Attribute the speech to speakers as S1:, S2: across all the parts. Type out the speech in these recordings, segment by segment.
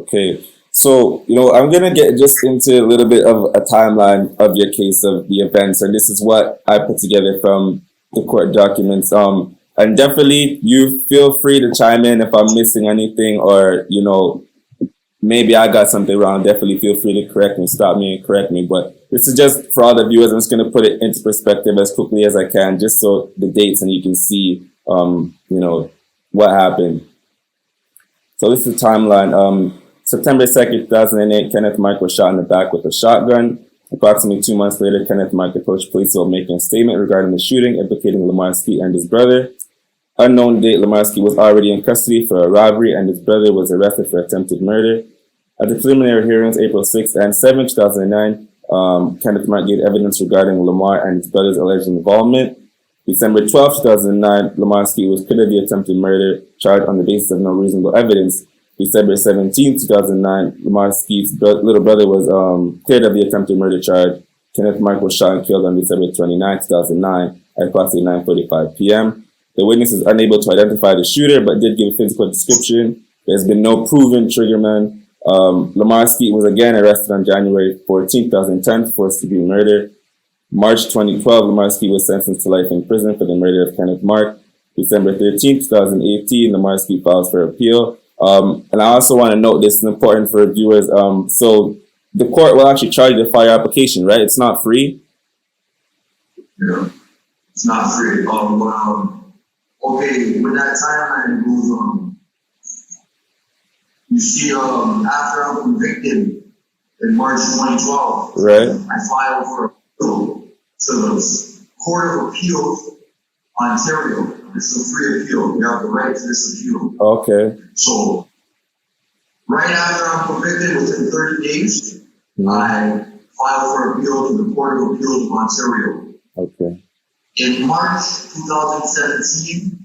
S1: Okay. So, I'm going to get just into a little bit of a timeline of your case of the events. And this is what I put together from the court documents. And definitely you feel free to chime in if I'm missing anything or, maybe I got something wrong. Definitely feel free to correct me, stop me and correct me. But this is just for all the viewers. I'm just going to put it into perspective as quickly as I can, just so the dates and you can see, what happened. So this is the timeline. September 2nd, 2008, Kenneth Mark was shot in the back with a shotgun. Approximately 2 months later, Kenneth Mark approached police while making a statement regarding the shooting, implicating Lamar Skeete and his brother. Unknown date, Lamar Skeete was already in custody for a robbery, and his brother was arrested for attempted murder. At the preliminary hearings, April 6th and 7th, 2009, Kenneth Mark gave evidence regarding Lamar and his brother's alleged involvement. December 12th, 2009, Lamar Skeete was acquitted of the attempted murder, charged on the basis of no reasonable evidence. December 17th, 2009, Lamar Skeete's little brother was cleared of the attempted murder charge. Kenneth Mark was shot and killed on December 29th, 2009 at approximately 9:45 p.m. The witness is unable to identify the shooter, but did give a physical description. There's been no proven triggerman. Lamar Skeete was again arrested on January 14th, 2010 for first-degree murder. March 2012, Lamar Skeete was sentenced to life in prison for the murder of Kenneth Mark. December 13th, 2018, Lamar Skeete files for appeal. And I also want to note this is important for viewers. So the court will actually charge the fire application, right? It's not free.
S2: Yeah, it's not free. Okay, when that timeline goes on, you see, after I'm convicted in March 2012,
S1: right,
S2: I filed for appeal to the Court of Appeals, Ontario. It's a free appeal. You have the right to this appeal.
S1: Okay.
S2: So, right after I'm convicted, within 30 days, I filed for appeal to the Court of Appeals of Ontario.
S1: Okay.
S2: In March 2017,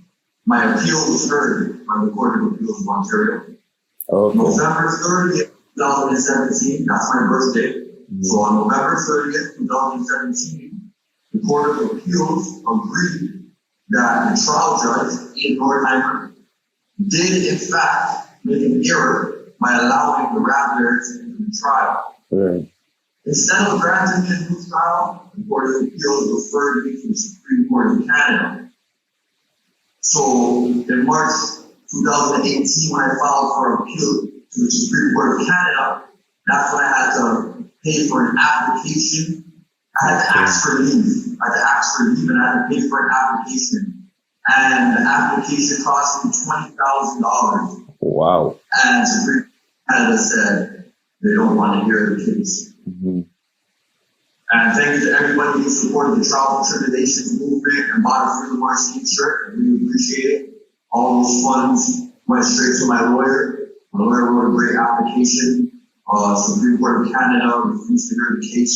S2: my appeal was heard by the Court of Appeals of Ontario.
S1: Okay.
S2: November 30th, 2017, that's my birthday. So on November 30th, 2017, the Court of Appeals agreed that the trial judge in Nordheimer did in fact make an error by allowing the rap lyrics into the trial.
S1: Right.
S2: Instead of granting me a new trial, the Court of Appeals referred me to the Supreme Court of Canada. So in March 2018, when I filed for appeal to the Supreme Court of Canada, that's when I had to pay for an application. I had to ask for leave. I had to ask for leave and I had to pay for an application. And the application cost me $20,000.
S1: Wow.
S2: And Supreme Court of Canada said they don't want to hear the case.
S1: Mm-hmm.
S2: And thank you to everybody who supported the Trial for Tribulations movement and bought a free Lamar Skeete shirt. I really appreciate it. All those funds went straight to my lawyer. My lawyer wrote a great application. Supreme Court of Canada refused to hear the case.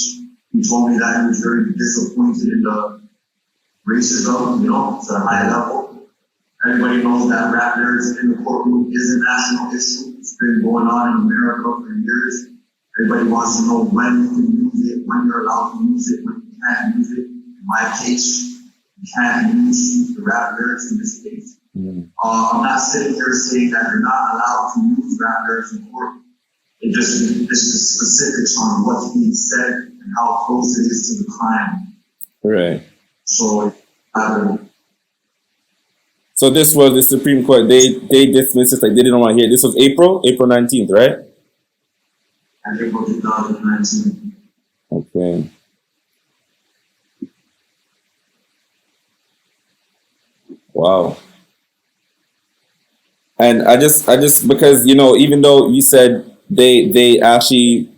S2: He told me that he was very disappointed in the racism, to a high level. Everybody knows that rap lyrics in the courtroom is a national issue. It's been going on in America for years. Everybody wants to know when you can use it, when you're allowed to use it, when you can't use it. In my case, you can't use the rap lyrics in this case. I'm not sitting here saying that you're not allowed to use rap lyrics in court. This is specifics on what's being said and how close it is to the crime.
S1: Right.
S2: So
S1: this was the Supreme Court. They dismissed it, like they didn't want to hear it. This was April 19th, right?
S2: April 2019.
S1: Okay. Wow. And I just because even though you said they actually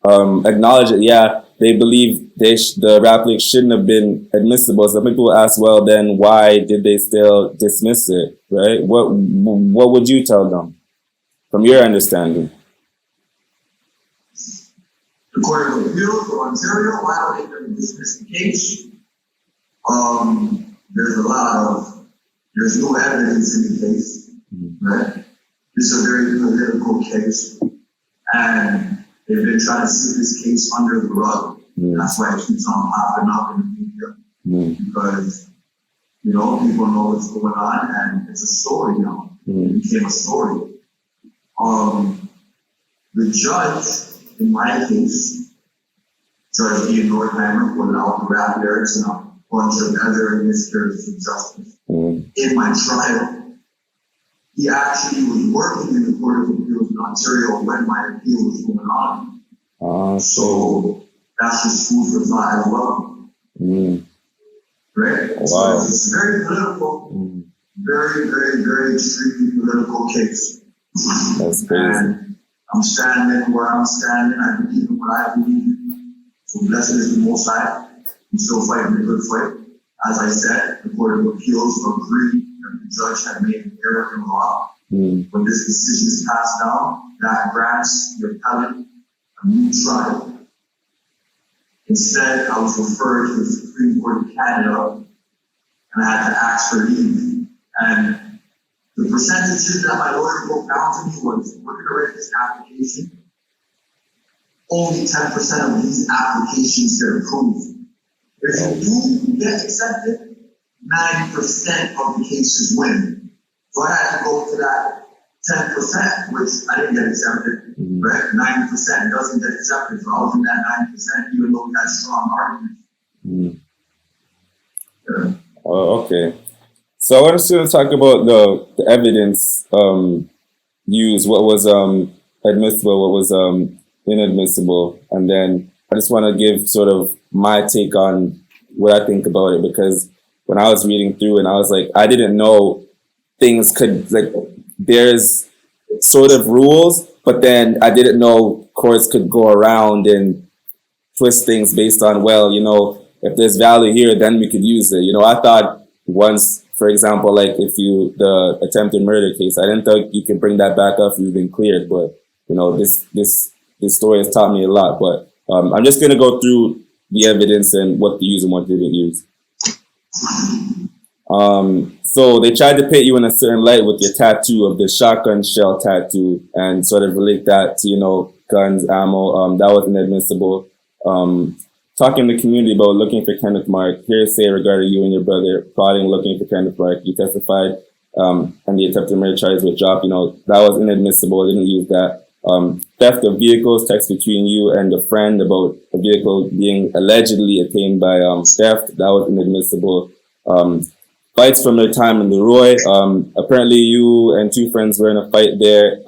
S1: acknowledge it, yeah, they believe the rap lyrics shouldn't have been admissible. Some people ask, well, then why did they still dismiss it, right? What would you tell them from your understanding?
S2: The Court of Appeals of Ontario, why don't they dismiss the case? There's no evidence in the case, right? This is a very political case, and they've been trying to sweep this case under the rug. That's why it keeps on popping up in the media, because people know what's going on, and it's a story now. It became a story. The judge, in my case, Judge Nordheimer, put out the rap lyrics and a bunch of other miscarriages of justice. In my trial, he actually was working in the Court of Appeals in Ontario when my appeal was going on. So that's just food for thought as well. Right?
S1: Wow.
S2: So it's very political, very, very, very extremely political case.
S1: That's crazy.
S2: And I'm standing where I'm standing. I believe in what I believe in. So blessed is the Most High. I'm still fighting a good fight. As I said, the Court of Appeals agreed that the judge had made an error in law. When this decision is passed down, that grants the appellant a new trial. Instead, I was referred to the Supreme Court of Canada, and I had to ask for leave. And the percentages that my lawyer broke down to me was, we're going to write this application. Only 10% of these applications get approved. If you do get accepted, 90% of the cases win. So I had to go to that 10%, which I didn't get accepted, right? 90% doesn't get accepted. So I was in that 90%, even though we had strong arguments. Yeah.
S1: Oh, okay. So I want to talk about the evidence used, what was admissible, what was inadmissible, and then I just want to give sort of my take on what I think about it, because when I was reading through and I was like, I didn't know things could, like, there's sort of rules, but then I didn't know courts could go around and twist things based on, well, you know, if there's value here, then we could use it. You know, I thought once, for example, like if you, the attempted murder case, I didn't think you could bring that back up if you've been cleared, but, you know, this story has taught me a lot. But I'm just going to go through the evidence and what to use and what they didn't use. So they tried to paint you in a certain light with your tattoo of the shotgun shell tattoo and sort of relate that to, you know, guns, ammo. That was inadmissible. Talking to the community about looking for Kenneth Mark, hearsay regarding you and your brother plotting looking for Kenneth Mark. You testified, and the attempted murder charges were dropped. You know, that was inadmissible. I didn't use that. Theft of vehicles, text between you and a friend about a vehicle being allegedly attained by theft. That was inadmissible. Fights from their time in the Roy. Apparently you and two friends were in a fight there.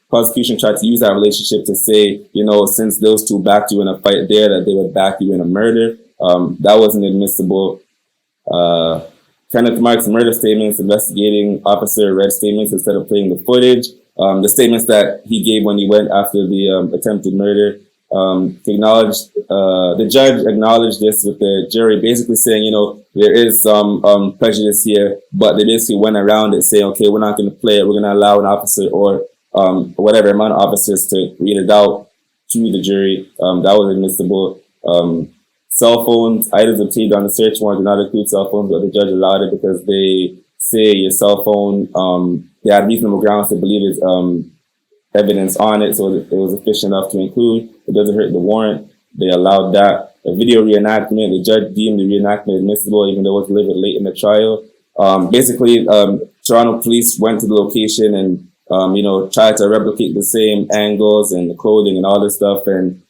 S1: Prosecution tried to use that relationship to say, you know, since those two backed you in a fight there, that they would back you in a murder. That wasn't admissible. Kenneth Mark's murder statements, investigating officer read statements instead of playing the footage. The statements that he gave when he went after the attempted murder. The judge acknowledged this with the jury, basically saying, you know, there is some prejudice here, but they basically went around it saying, okay, we're not going to play it. We're going to allow an officer or whatever amount of officers to read it out to the jury. That was admissible. Cell phones, items obtained on the search warrant do not include cell phones, but the judge allowed it because they say your cell phone, they had reasonable grounds to believe it's evidence on it, so it was sufficient enough to include. It doesn't hurt the warrant. They allowed that. A video reenactment, the judge deemed the reenactment admissible, even though it was delivered late in the trial. Basically, Toronto police went to the location and you know, tried to replicate the same angles and the clothing and all this stuff, and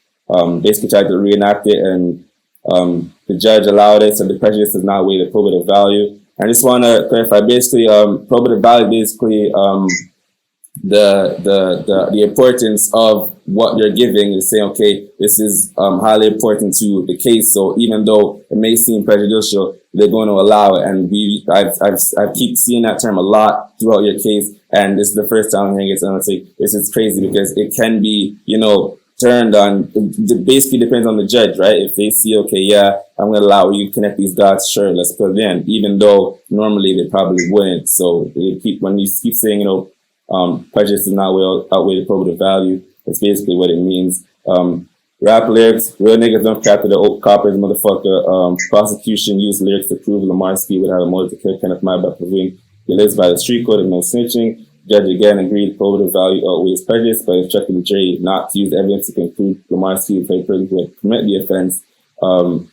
S1: basically tried to reenact it, and the judge allowed it, so the prejudice does not weigh the probative value. I just want to clarify, basically, probative value, basically, the importance of what you're giving is saying, okay, this is highly important to the case, so even though it may seem prejudicial, they're going to allow it. And I keep seeing that term a lot throughout your case, and this is the first time I'm hearing it, so I'm gonna say this is crazy because it can be, you know, turned on. It basically depends on the judge, right? If they see, okay, yeah, I'm gonna allow you to connect these dots, sure, let's put it in, even though normally they probably wouldn't. So when you keep saying, you know, prejudice does not outweigh the probative value, that's basically what it means. Rap lyrics, real niggas don't capture the old coppers, motherfucker. Prosecution used lyrics to prove Lamar Skeete would have a motive to kill Kenneth Mark by proving he lives by the street code of no snitching. Judge again agreed probative value outweighs prejudice, but instructed the jury not to use evidence to conclude Lamar Skeete was a person who had committed the offense.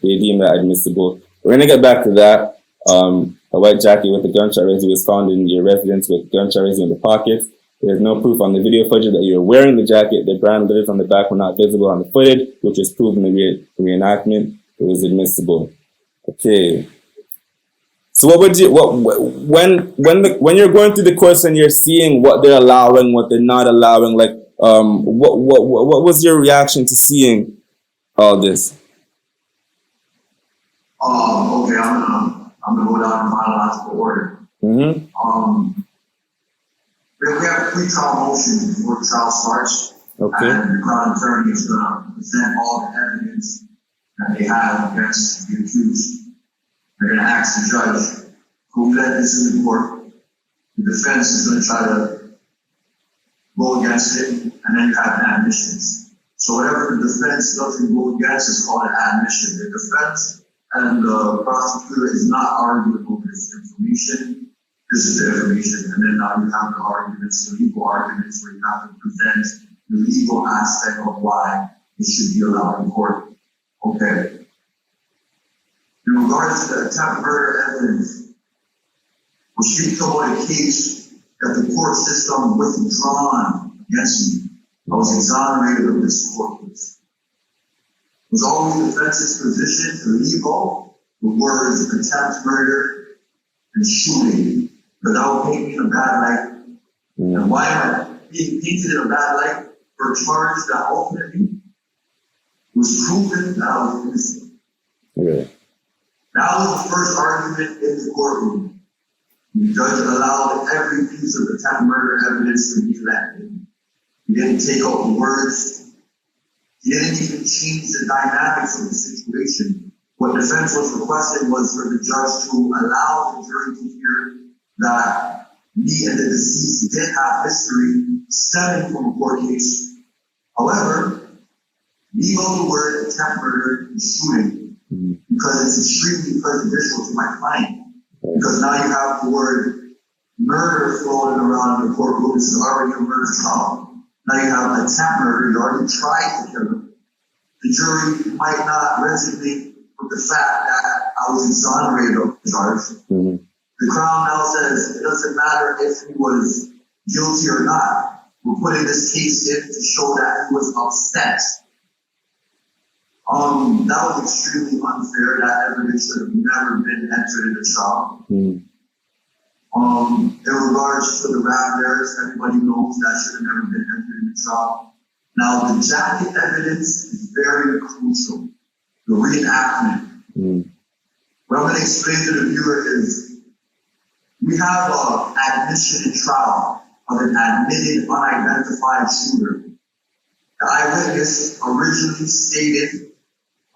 S1: They deemed that admissible. We're going to get back to that. A white jacket with a gunshot residue was found in your residence with gunshot residue in the pockets. There's no proof on the video footage that you're wearing the jacket. The brand letters on the back were not visible on the footage, which is proven in the reenactment. It was admissible. Okay. So what would you when you're going through the course and you're seeing what they're allowing, what they're not allowing, like what was your reaction to seeing all this?
S2: Okay, I'm gonna go down in chronological order.
S1: Mm-hmm.
S2: We have pre-trial motions before the trial starts.
S1: Okay.
S2: And the crown attorney is gonna present all the evidence that they have against the accused. They're gonna ask the judge, who led this in the court. The defense is gonna try to go against it, and then you have admissions. So whatever the defense doesn't go against is called an admission. The defense and the prosecutor is not arguing over this information. This is the information, and then now you have the arguments, the legal arguments, where you have to present the legal aspect of why it should be allowed in court. Okay. In regards to the attempt murder evidence, we're speaking about a case that the court system withdrawn against me. I was exonerated of this court case. It was always the defense's position to leave out the words attempt murder and shooting, because that would paint me in a bad light. And why am I being painted in a bad light? For a charge that ultimately was proven that I was innocent.
S1: Yeah.
S2: That was the first argument in the courtroom. The judge allowed every piece of attempt murder evidence to be collected. He didn't take out the words. He didn't even change the dynamics of the situation. What defense was requesting was for the judge to allow the jury to hear that me and the deceased did have history stemming from a court case. However, leave out the word attempt murder and shooting because it's extremely prejudicial to my client. Because now you have the word murder floating around in the courtroom. This is already a murder trial. Now you have attempt murder. You already tried to kill him. The jury might not resonate with the fact that I was exonerated of the charge. The Crown now says it doesn't matter if he was guilty or not. We're putting this case in to show that he was upset. That was extremely unfair. That evidence should have never been entered in the trial. In regards to the rap lyrics, everybody knows that should have never been entered in the trial. Now, the jacket evidence is very crucial. The reenactment. What I'm going to explain to the viewer is we have an admission in trial of an admitted unidentified shooter. The eyewitness originally stated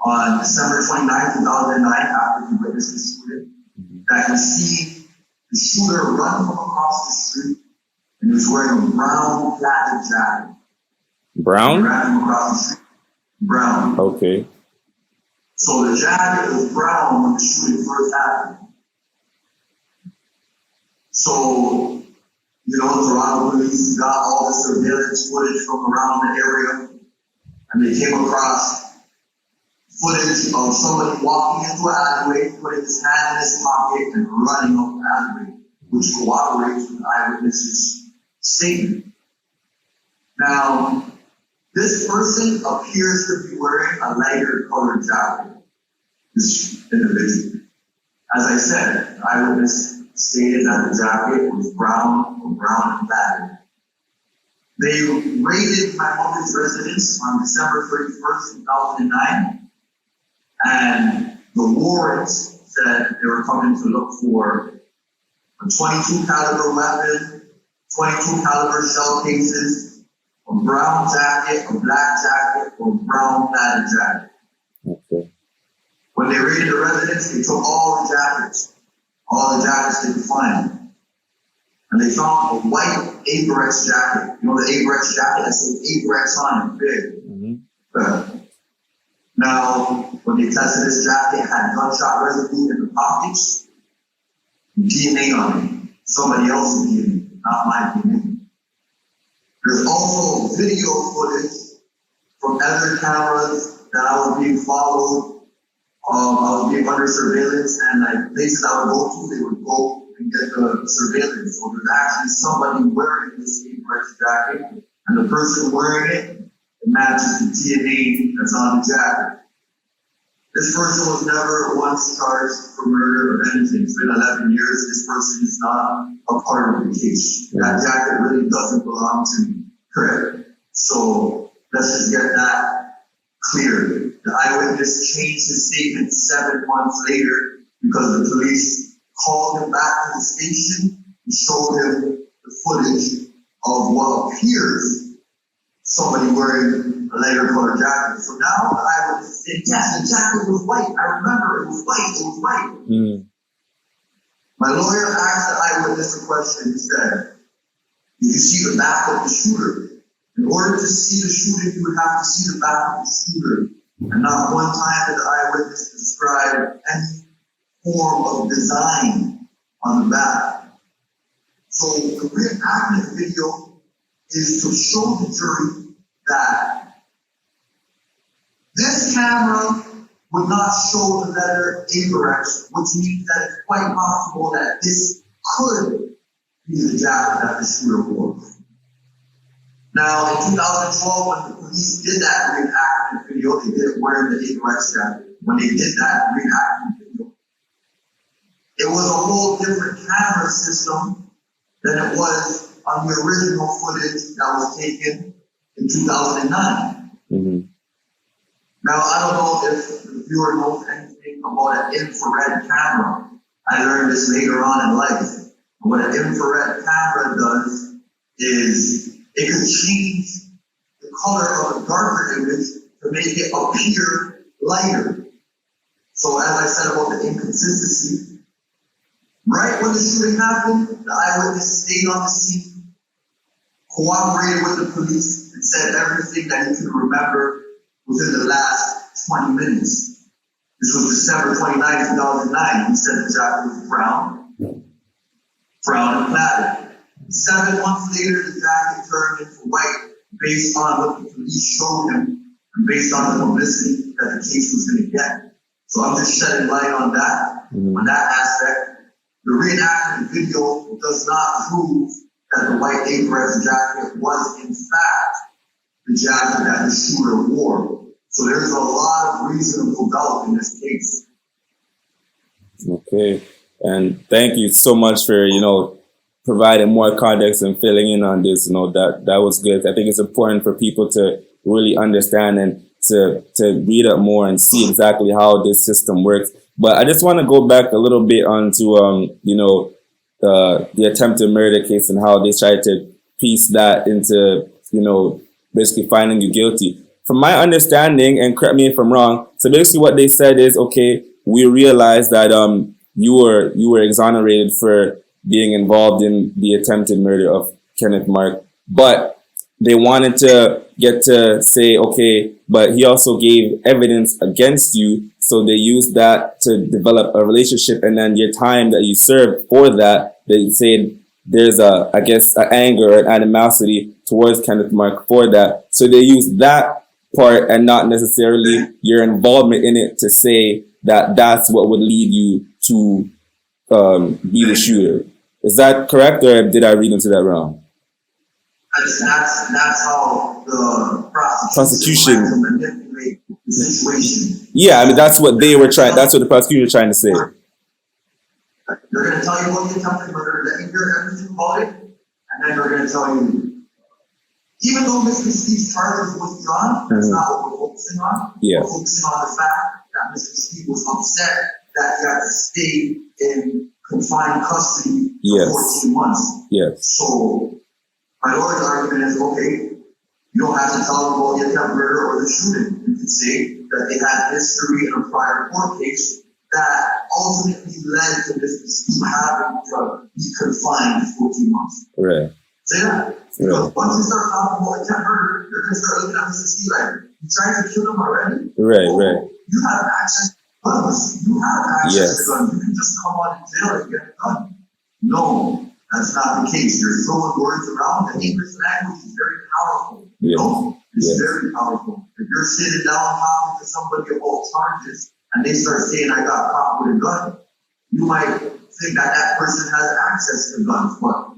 S2: on December 29, 2009, after he witnessed the shooting, that he seen the shooter run from across the street and he was wearing a brown plaid jacket.
S1: Brown?
S2: He ran from across the street. Brown.
S1: Okay.
S2: So the jacket was brown when the shooting first happened. So, Toronto police got all the surveillance footage from around the area, and they came across footage of somebody walking into an alleyway, putting his hand in his pocket, and running up the alleyway, which corroborates with the eyewitness's statement. Now, this person appears to be wearing a lighter colored jacket, this individual. As I said, the eyewitness stated that the jacket was brown or brown and plaid. They raided my mother's residence on December 31st, 2009, and the warrants said they were coming to look for a 22 caliber weapon, 22 caliber shell cases, a brown jacket, a black jacket, or a brown plaid jacket.
S1: Okay. When
S2: they raided the residence, they took all the jackets they could find. And they found a white Abrex jacket. You know the Abrex jacket that says Abrex on it, big. Now, when they tested this jacket, it had gunshot residue in the pockets, DNA on it. Somebody else's DNA, not my DNA. There's also video footage from other cameras that I was being followed. I was being under surveillance, and like places I would go to, they would go and get the surveillance. So there's actually somebody wearing this incorrect jacket, and the person wearing it matches the DNA that's on the jacket. This person was never once charged for murder or anything. It's been 11 years. This person is not a part of the case. That jacket really doesn't belong to me. Correct. So let's just get that clear. The eyewitness changed his statement 7 months later because the police called him back to the station and showed him the footage of what appears somebody wearing a lighter colored jacket. So now the eyewitness said, yes, the jacket was white. I remember it was white. It was white. Mm. My lawyer asked the eyewitness a question. He said, did you see the back of the shooter? In order to see the shooter, you would have to see the back of the shooter. And not one time did the eyewitness describe any form of design on the back. So the reenactment video is to show the jury that this camera would not show the letter incorrect, which means that it's quite possible that this could be the jacket that the shooter wore. Now, in 2012, when the police did that reenactment video, they did it wearing the incorrect jacket. When they did that reenactment video, it was a whole different camera system than it was on the original footage that was taken in 2009. Mm-hmm. Now, I don't know if the viewer knows anything about an infrared camera. I learned this later on in life. What an infrared camera does is it can change the color of a darker image to make it appear lighter. So as I said about the inconsistency, right when the shooting happened, the eyewitness stayed on the scene, cooperated with the police, and said everything that he could remember within the last 20 minutes. This was December 29, 2009. He said the jacket was brown and platted. 7 months later, the jacket turned into white based on what the police showed him and based on the publicity that the case was going to get. So I'm just shedding light on that, on that aspect. The reenactment video does not prove that the white apron jacket was in fact the jacket that the shooter wore. So there's a lot of reasonable doubt in this case.
S1: Okay, and thank you so much for, providing more context and filling in on this. That was good. I think it's important for people to really understand and to read up more and see exactly how this system works. But I just want to go back a little bit onto, the attempted murder case and how they tried to piece that into, basically finding you guilty. From my understanding, and correct me if I'm wrong, so basically what they said is, okay, we realized that you were exonerated for being involved in the attempted murder of Kenneth Mark, but they wanted to get to say, okay, but he also gave evidence against you, so they used that to develop a relationship, and then your time that you served for that, they said there's an anger or an animosity towards Kenneth Mark for that. So they used that part and not necessarily your involvement in it to say that that's what would lead you to be the shooter. Is that correct, or did I read into that wrong?
S2: That's how the prosecution manipulate the situation.
S1: Yeah, I mean that's what they were trying. That's what the prosecutor was trying to say.
S2: They're going to tell you about the attempted murder, let you hear everything about it, and then they're going to tell you, even though Mr. Skeete's charges was withdrawn, that's not what we're focusing on.
S1: Yeah.
S2: We're focusing on the fact that Mr. Skeete was upset that he had to stay in confined custody for 14 months.
S1: Yes.
S2: So my lawyer's argument is, okay, you don't have to tell them about the attempted murder or the shooting. You can say that they had history in a prior court case that ultimately led to Mr. Skeete having to be confined for 14 months.
S1: Right.
S2: Say that. Because once you start talking about attempted murder, you're going to start looking at Mr. Skeete like, you trying to kill him already?
S1: Right, right.
S2: You have access to guns. You have access to guns. You can just come on in jail and get a gun. No, that's not the case. You're throwing words around. The English language is very powerful.
S1: Yes.
S2: No, it's very powerful. If you're sitting down talking to somebody about charges and they start saying, I got caught with a gun, you might think that that person has access to guns, but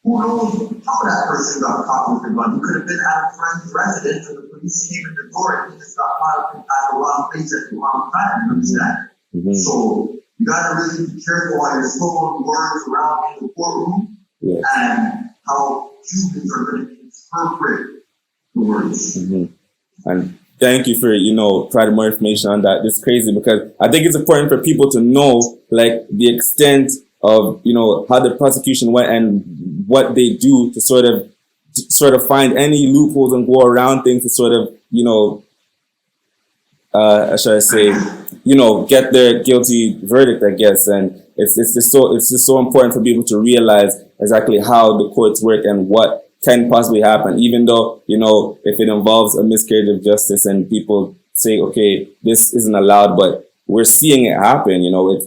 S2: who knows how that person got caught with the gun? He could have been at a friend's residence and the police came in the door and he just got caught at the wrong place at the wrong time. You understand?
S1: Mm-hmm.
S2: So you gotta really be careful while you're throwing words around in the courtroom and how humans are going to interpret the words.
S1: Mm-hmm. And thank you for, providing more information on that. It's crazy because I think it's important for people to know, like, the extent of, how the prosecution went and what they do to sort of find any loopholes and go around things to sort of, should I say, get their guilty verdict, I guess. And it's just so important for people to realize exactly how the courts work and what can possibly happen, even though, if it involves a miscarriage of justice and people say, okay, this isn't allowed, but we're seeing it happen,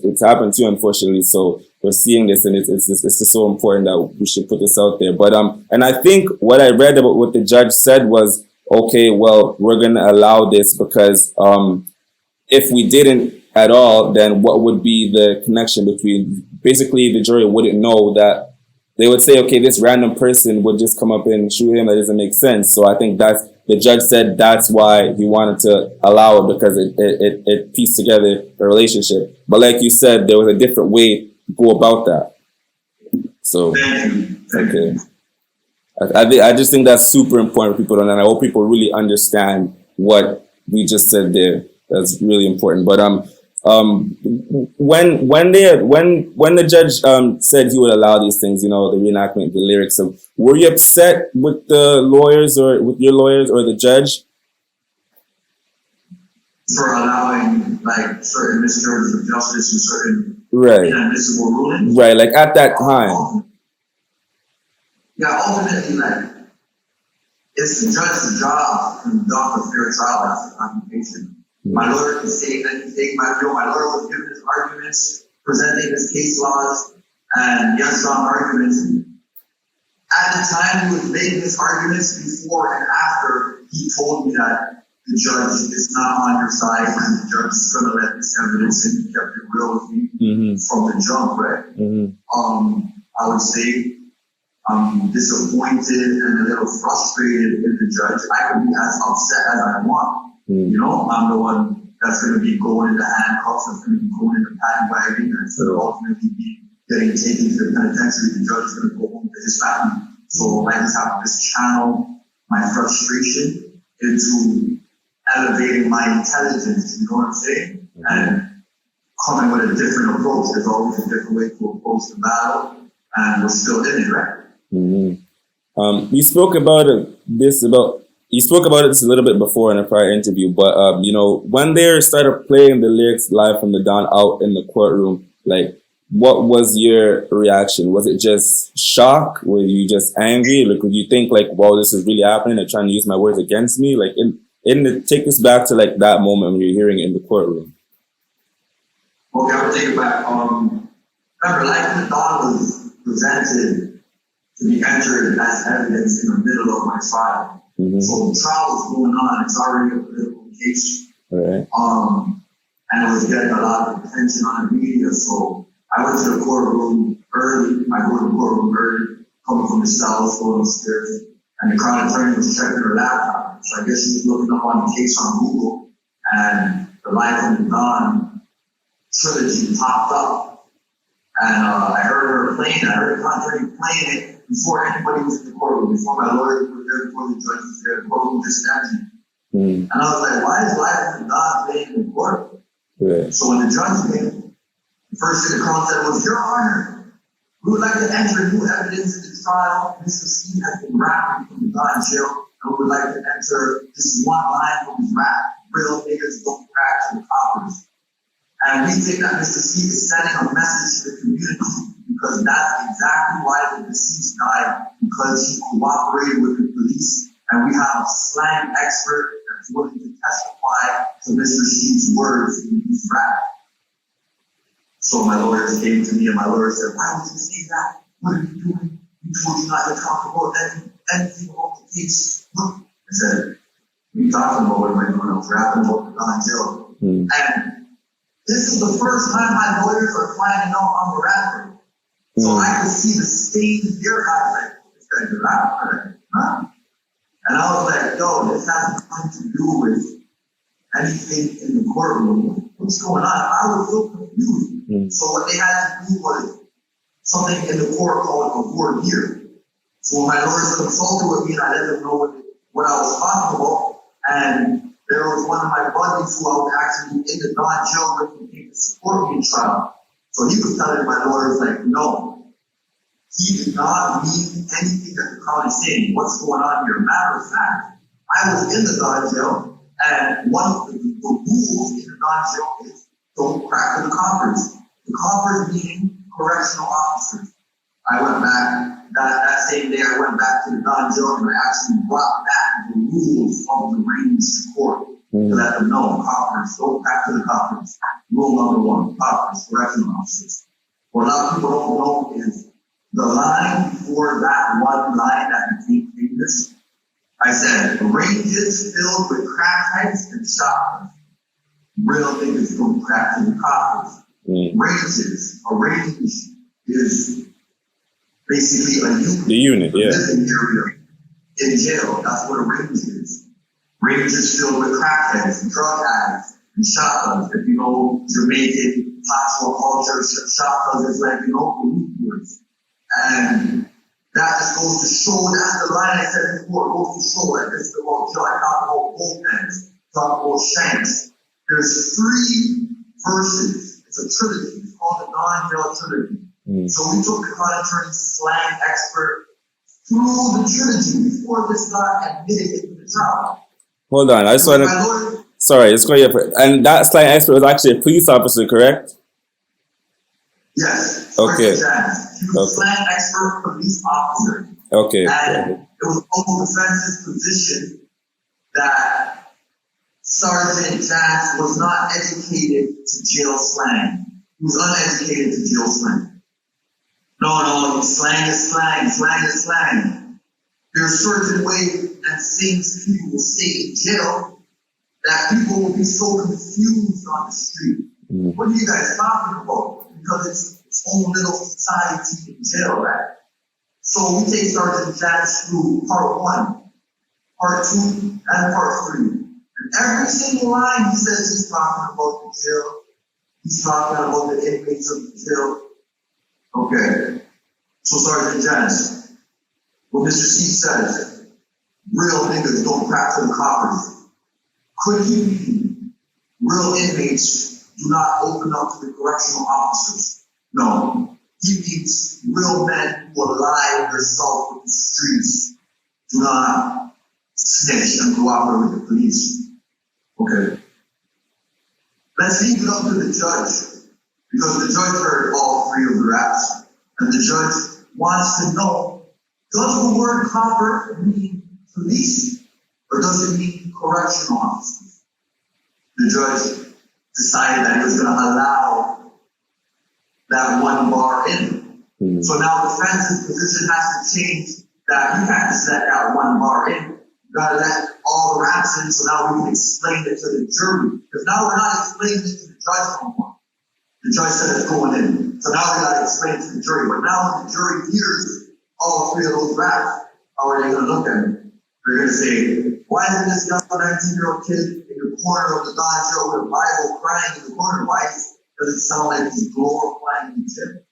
S1: it's happened too, unfortunately. So we're seeing this, and it's just so important that we should put this out there. But and I think what I read about what the judge said was, okay, well, we're going to allow this because if we didn't at all, then what would be the connection between, basically the jury wouldn't know that. They would say, okay, this random person would just come up and shoot him. That doesn't make sense. So I think the judge said that's why he wanted to allow it, because it pieced together the relationship. But like you said, there was a different way to go about that. So, okay. I just think that's super important for people to know, and I hope people really understand what we just said there. That's really important. But when the judge said he would allow these things, the reenactment, the lyrics, were you upset with the lawyers or with your lawyers or the judge
S2: for allowing like certain miscarriages of justice and certain inadmissible rulings?
S1: Right, like at that time.
S2: Ultimately, like, it's the judge's job to conduct a fair trial after computation. My lawyer can say anything. My lawyer was giving his arguments, presenting his case laws, and yes, strong arguments. At the time he was making his arguments, before and after, he told me that the judge is not on your side and the judge is going to let this evidence in. He kept it real with me from the jump, right? I would say I'm disappointed and a little frustrated with the judge. I can be as upset as I want. I'm the one that's going to be going in the handcuffs, that's going to be going in the paddy wagon, and so ultimately be getting taken to the penitentiary. The judge is going to go home to his family. So I just have to channel my frustration into elevating my intelligence, you know what I'm saying? And coming with a different approach. There's always a different way to approach the battle, and we're still in it, right?
S1: You spoke about this a little bit before in a prior interview, but when they started playing the lyrics live from the Don out in the courtroom, like, what was your reaction? Was it just shock? Were you just angry? Like, would you think like, wow, this is really happening? They're trying to use my words against me? Like, take us back to like that moment when you're hearing it in the courtroom.
S2: Okay, I'll take it back. Remember, Life in the Dawn was presented to be entered as evidence in the middle of my trial. So the trial was going on. It's already a political case.
S1: Right.
S2: And it was getting a lot of attention on the media. So I went to the courtroom early. I go to the courtroom early, coming from the cells, going upstairs, and the crown attorney was checking her laptop. So I guess she was looking up on the case on Google, and the Life in the Dawn trilogy popped up. And I heard her playing it. I heard the attorney playing it before anybody was in the courtroom, before my lawyer was there, before the judge was there, the courtroom was just empty. And I was like, why is Life in the Dawn playing in the court?
S1: Right.
S2: So when the judge came, the first thing the crown said was, Your Honor, we would like to enter new evidence in the trial. Mr. Skeete has been rapping from the Don jail, and we would like to enter this one line from his rap: real niggas don't crack to the coppers. And we think that Mr. Skeete is sending a message to the community, because that's exactly why the deceased died, because he cooperated with the police. And we have a slang expert that's willing to testify to Mr. Skeete's words in his rap. So my lawyers came to me, and my lawyer said, why would you say that? What are you doing? We told you not to talk about anything about the case. Look, I said, what are you talking about? What am I doing? I was rapping about the Don jail. And this is the first time my lawyers are finding out I'm a rapper. So I could see the stain in their eyes, like, this guy's a rapper, huh? And I was like, yo, this has nothing to do with anything in the courtroom. What's going on? I was so confused. So what they had to do was something in the court called a voir dire. So when my lawyers consulted with me and I let them know what I was talking about, and there was one of my buddies who I was actually in the non-jail with who came to support me in trial. So he was telling my lawyers, like, no, he did not mean anything that the county is saying. What's going on here? Matter of fact, I was in the non-jail, and one of the rules in the non-jail is don't crack to the coppers. The coppers meaning correctional officers. I went back, that same day I went back to the non-jail and I actually brought back the rules of the range court to let them know, coppers, don't crack to the coppers. Rule number 1, coppers, correctional officers. What a lot of people don't know is the line before that one line that became famous. I said, ranges filled with crackheads and shotguns. Real niggas don't crack to the coppers. Ranges, a range is basically a unit.
S1: The unit, yeah.
S2: Living area in jail. That's what a range is. Range is filled with crackheads and drug addicts and shotguns. If you know Jamaican patois culture, shotguns is like, you know, police boys. And that just goes to show, that's the line I said before, it goes to show, like this is about jail. I talk about bullpens, talk about shanks. There's 3 verses. It's a trilogy. It's called the non-jail trilogy. So we took the county attorney's slang expert through the trilogy before this got admitted into the trial.
S1: Hold on, I just want to. Sorry, it's going to. And that slang expert was actually a police officer, correct?
S2: Yes.
S1: Okay.
S2: He was a slang expert police officer.
S1: Okay.
S2: And it was local defense's position that Sergeant Jans was not educated to jail slang. He was uneducated to jail slang. No, slang is slang. Slang is slang. There's certain ways and things people will say in jail that people will be so confused on the street. What are you guys talking about? Because it's its own little society in jail, right? So we take Sergeant Jans through part 1, part 2, and part 3. And every single line he says he's talking about the jail. He's talking about the inmates of the jail. Okay. So Sergeant Jans, what Mr. Skeete says, real niggas don't crack to the coppers. Could he mean real inmates do not open up to the correctional officers? No. He means real men who align themselves with the streets do not snitch and cooperate with the police. Okay. Let's leave it up to the judge, because the judge heard all 3 of the raps, and the judge wants to know, does the word copper mean police, or does it mean correctional officers? The judge decided that he was going to allow that 1 bar in. So now the defense's position has to change that you can't just let that 1 bar in. You gotta let all the raps in, so now we can explain it to the jury. Because now we're not explaining it to the judge no more. The judge said it's going in. So now we gotta explain it to the jury. But now when the jury hears all 3 of those raps, how are they gonna look at it? They're gonna say, why isn't this young 19-year-old kid in the corner of the non-jail with a Bible crying in the corner? Why does it sound like he's glorifying the tip?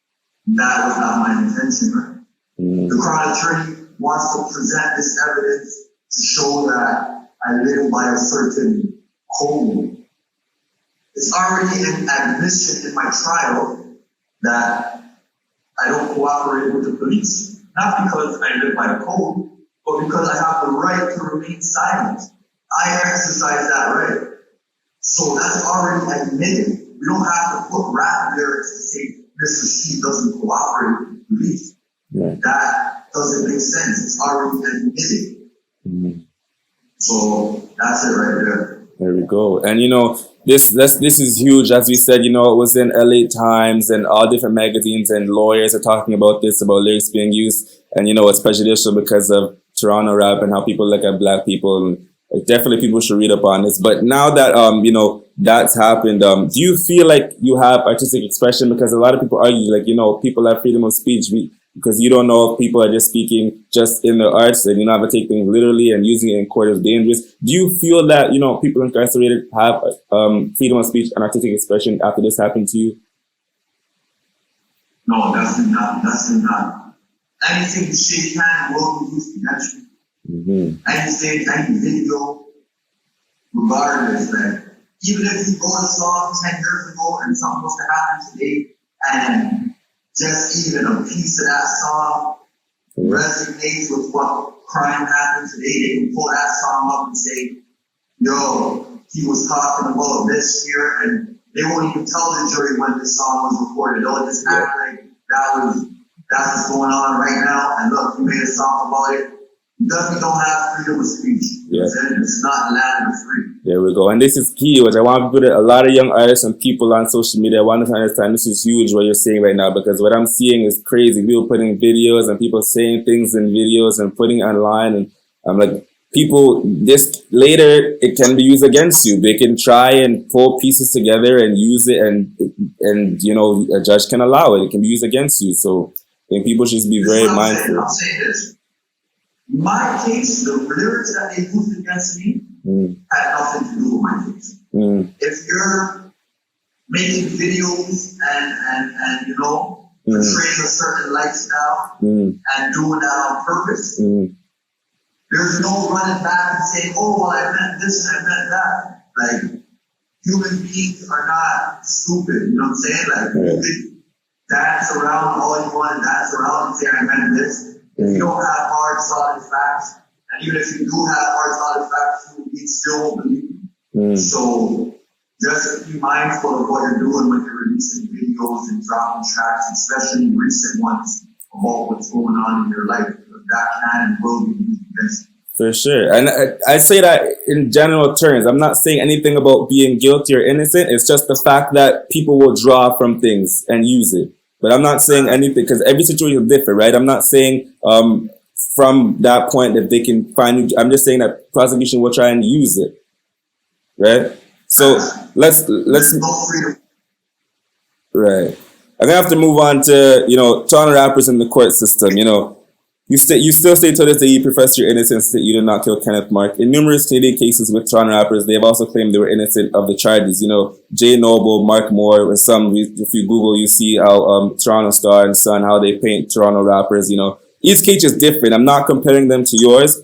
S2: That was not my intention, right? The crown attorney wants to present this evidence to show that I live by a certain code. It's already an admission in my trial that I don't cooperate with the police. Not because I live by a code, but because I have the right to remain silent. I exercise that right. So that's already admitted. We don't have to put rap lyrics to say Mr. Skeete doesn't cooperate with the police. That doesn't make sense. It's already admitted. So that's it right there.
S1: There we go. And this is huge. As we said, it was in LA Times and all different magazines, and lawyers are talking about this, about lyrics being used. And it's prejudicial because of Toronto rap and how people look at black people. And definitely people should read up on this. But now that that's happened. Do you feel like you have artistic expression? Because a lot of people argue, like, people have freedom of speech because you don't know if people are just speaking just in the arts and you don't have to take things literally and using it in court is dangerous. Do you feel that, people incarcerated have freedom of speech and artistic expression after this happened to you?
S2: No, definitely not. Definitely not. Anything you say can will be used against you. Anything, any video, regardless, like, even if you go to song 10 years ago and something was to happen today, and just even a piece of that song resonates with what crime happened today, they can pull that song up and say, yo, he was talking about this here, and they won't even tell the jury when this song was recorded. They'll just act like that's what's going on right now, and look, you made a song about it. You definitely don't have freedom of speech.
S1: Yeah.
S2: It's not land of free.
S1: There we go. And this is key, which I want people a lot of young artists and people on social media, I want to understand this is huge what you're saying right now, because what I'm seeing is crazy. People putting videos and people saying things in videos and putting online, and I'm like, people, this later, it can be used against you. They can try and pull pieces together and use it, and a judge can allow it. It can be used against you. So I think people should be very mindful.
S2: I'll say this. My case, the lyrics that they used against me had nothing to do with my case. If you're making videos and portraying a certain lifestyle and doing that on purpose, there's no running back and saying, oh, well, I meant this and I meant that. Like, human beings are not stupid, you know what I'm saying? Like, you can dance around all you want to dance around and say, I meant this. If you don't have hard, solid facts, and even if you do have hard, solid facts, you still won't believe you. So just be mindful of what you're doing when you're releasing videos and dropping tracks, especially recent ones, about what's going on in your life. That can and will be used against you.
S1: For sure. And I say that in general terms. I'm not saying anything about being guilty or innocent. It's just the fact that people will draw from things and use it. But I'm not saying anything, because every situation is different, right? I'm not saying from that point that they can find you. I'm just saying that prosecution will try and use it, right? So let's right. I'm gonna have to move on to Toronto rappers in the court system. You still say to this day you profess your innocence, that you did not kill Kenneth Mark. In numerous Canadian cases with Toronto rappers, they have also claimed they were innocent of the charges. Jay Noble, Mark Moore, with some, if you Google, you see how Toronto Star and Sun, how they paint Toronto rappers. Each case is different. I'm not comparing them to yours.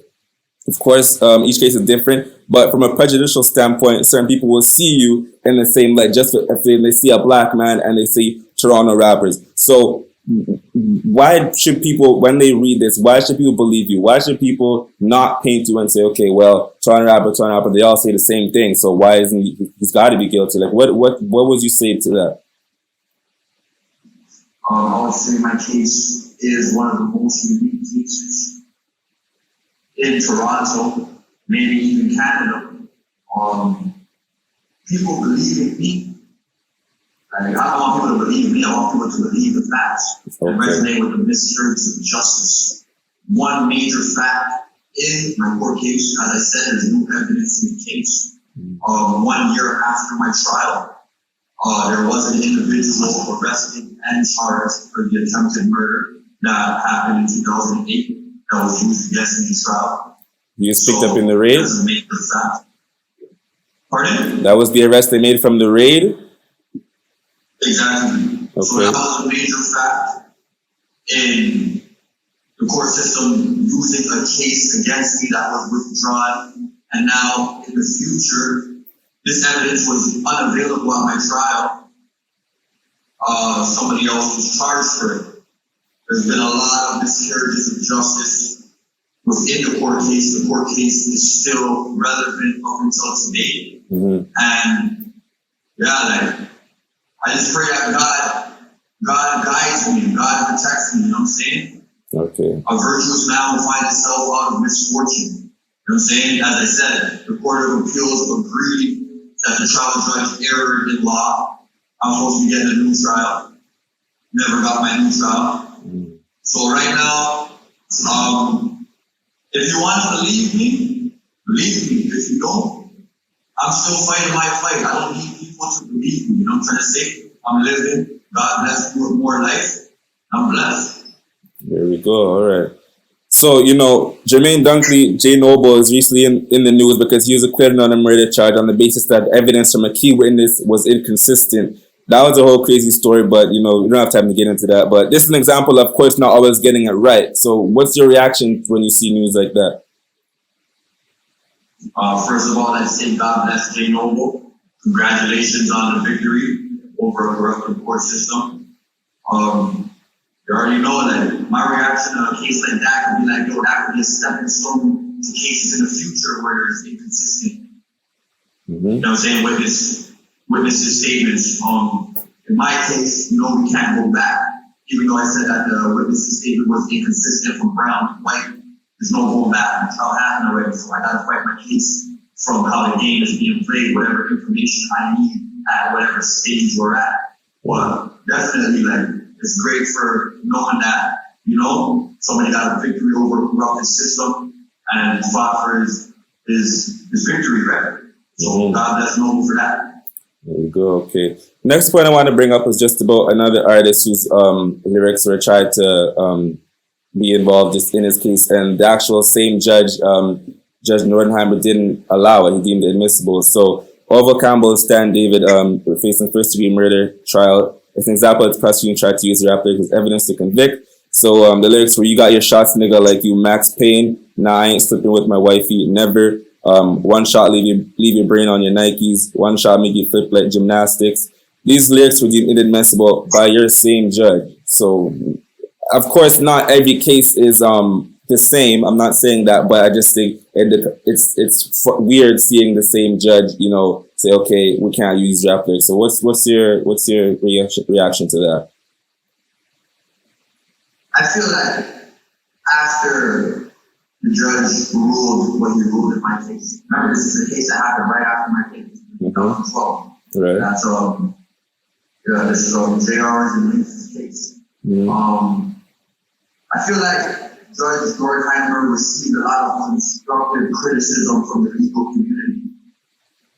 S1: Of course, each case is different. But from a prejudicial standpoint, certain people will see you in the same light, just if they see a black man and they see Toronto rappers. So why should people, when they read this, why should people believe you? Why should people not paint you and say, okay, well, Toronto rapper, they all say the same thing, so why isn't he's got to be guilty? Like, what would you say to that?
S2: I would say my case is one of the most unique cases in Toronto, maybe even Canada. People believe in me. Like, I don't want people to believe me, I want people to believe the facts and resonate with the miscarriage of justice. One major fact in my court case, as I said, there's no evidence in the case. 1 year after my trial, there was an individual arrested and charged for the attempted murder that happened in 2008 that was used against me in trial.
S1: You just picked up in the raid?
S2: That's a major fact. Pardon?
S1: That was the arrest they made from the raid?
S2: Exactly. Okay. So that was a major fact in the court system using a case against me that was withdrawn. And now in the future, this evidence was unavailable at my trial. Somebody else was charged for it. There's been a lot of miscarriages of justice within the court case. The court case is still relevant up until today. And I just pray that God guides me, God protects me, you know what I'm saying?
S1: Okay.
S2: A virtuous man will find himself out of misfortune. You know what I'm saying? As I said, the Court of Appeals agreed that the trial judge erred in law. I'm supposed to be getting a new trial. Never got my new trial. So right now, if you want to believe me, believe me. If you don't, I'm still fighting my fight. I don't need people to believe me. You know what I'm trying to say? I'm living. God bless me with more life. I'm blessed.
S1: There we go. All right. So, Jermaine Dunkley, J. Noble, is recently in the news because he was acquitted on a murder charge on the basis that evidence from a key witness was inconsistent. That was a whole crazy story, but, we don't have time to get into that. But this is an example of courts not always getting it right. So what's your reaction when you see news like that?
S2: First of all, let's say God bless J. Noble. Congratulations on the victory over a corrupt court system. You already know that my reaction to a case like that could be like, yo, that could be a stepping stone to cases in the future where it's inconsistent. Mm-hmm. You know what I'm saying? Witnesses' statements. In my case, we can't go back. Even though I said that the witness' statement was inconsistent from brown to white, there's no going back. The trial happened already, so I gotta fight my case from how the game is being played, whatever information I need at whatever stage we're at. Well, definitely, it's great for knowing that, somebody got a victory over a corrupted system and fought for his victory record. So God bless Noble for that.
S1: There you go. Okay. Next point I want to bring up is just about another artist whose lyrics were tried to be involved just in his case, and the actual same judge, Judge Nordheimer, didn't allow it. He deemed it admissible. So Orville Campbell, Stan David, facing first-degree murder trial. As an example, the prosecution tried to use the rap lyrics as evidence to convict. So the lyrics were, "You got your shots, nigga, like you Max Payne. Nah, I ain't slipping with my wifey, never. One shot leave your brain on your Nikes. One shot make you flip like gymnastics." These lyrics were deemed inadmissible by your same judge. So, of course, not every case is the same. I'm not saying that, but I just think it's weird seeing the same judge, say, okay, we can't use rap lyrics. So what's your reaction to that?
S2: I feel like after the judge ruled what he ruled in my case. Remember, this is a case that happened right after my case, 2012.
S1: Right.
S2: That's this is JR's and Link's case. I feel like Judge Nordheimer received a lot of constructive criticism from the legal community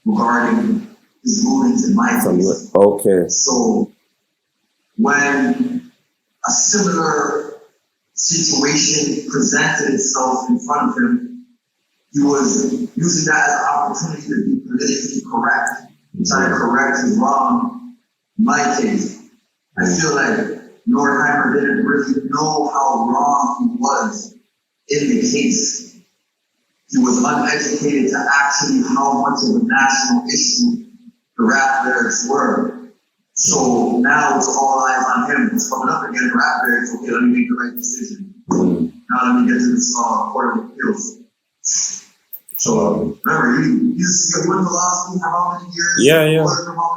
S2: regarding his rulings in my case.
S1: Okay.
S2: So when a similar situation presented itself in front of him, he was using that as an opportunity to be politically correct, trying to correct his wrong in my case. I feel like Nordheimer didn't really know how wrong he was in the case. He was uneducated to actually how much of a national issue the rap lyrics were. So now it's all eyes on him. He's coming up again, rap lyrics. Okay, let me make the right decision. Now let me get to this Court of Appeals. So remember, he went to law school for how many years?
S1: Yeah.
S2: For how